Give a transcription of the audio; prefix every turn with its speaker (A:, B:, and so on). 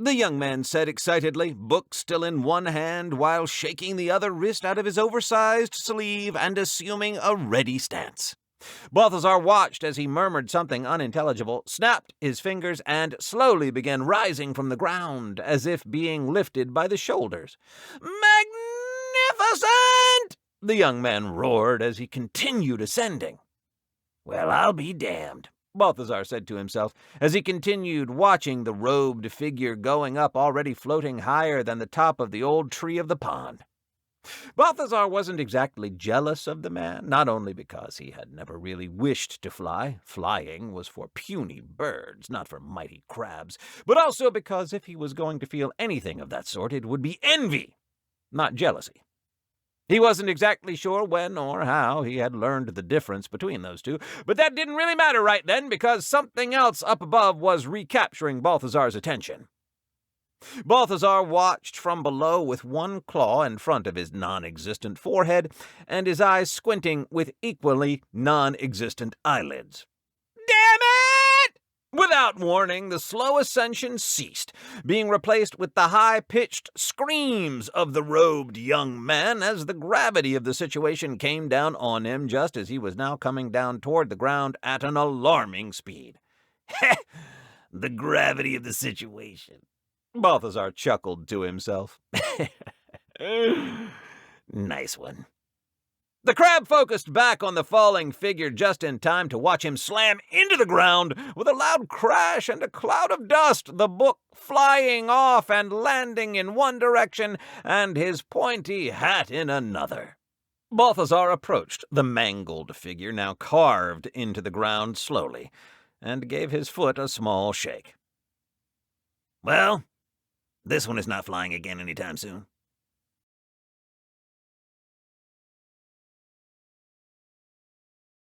A: the young man said excitedly, book still in one hand while shaking the other wrist out of his oversized sleeve and assuming a ready stance. Balthazar watched as he murmured something unintelligible, snapped his fingers, and slowly began rising from the ground, as if being lifted by the shoulders. "Magnificent!" the young man roared as he continued ascending. "Well, I'll be damned," Balthazar said to himself, as he continued watching the robed figure going up, already floating higher than the top of the old tree of the pond. Balthazar wasn't exactly jealous of the man, not only because he had never really wished to fly — flying was for puny birds, not for mighty crabs — but also because if he was going to feel anything of that sort, it would be envy, not jealousy. He wasn't exactly sure when or how he had learned the difference between those two, but that didn't really matter right then, because something else up above was recapturing Balthazar's attention. Balthazar watched from below with one claw in front of his non-existent forehead and his eyes squinting with equally non-existent eyelids. Damn it! Without warning, the slow ascension ceased, being replaced with the high-pitched screams of the robed young man as the gravity of the situation came down on him just as he was now coming down toward the ground at an alarming speed. The gravity of the situation, Balthazar chuckled to himself. Nice one. The crab focused back on the falling figure just in time to watch him slam into the ground with a loud crash and a cloud of dust, the book flying off and landing in one direction and his pointy hat in another. Balthazar approached the mangled figure, now carved into the ground, slowly, and gave his foot a small shake. Well, this one is not flying again anytime soon.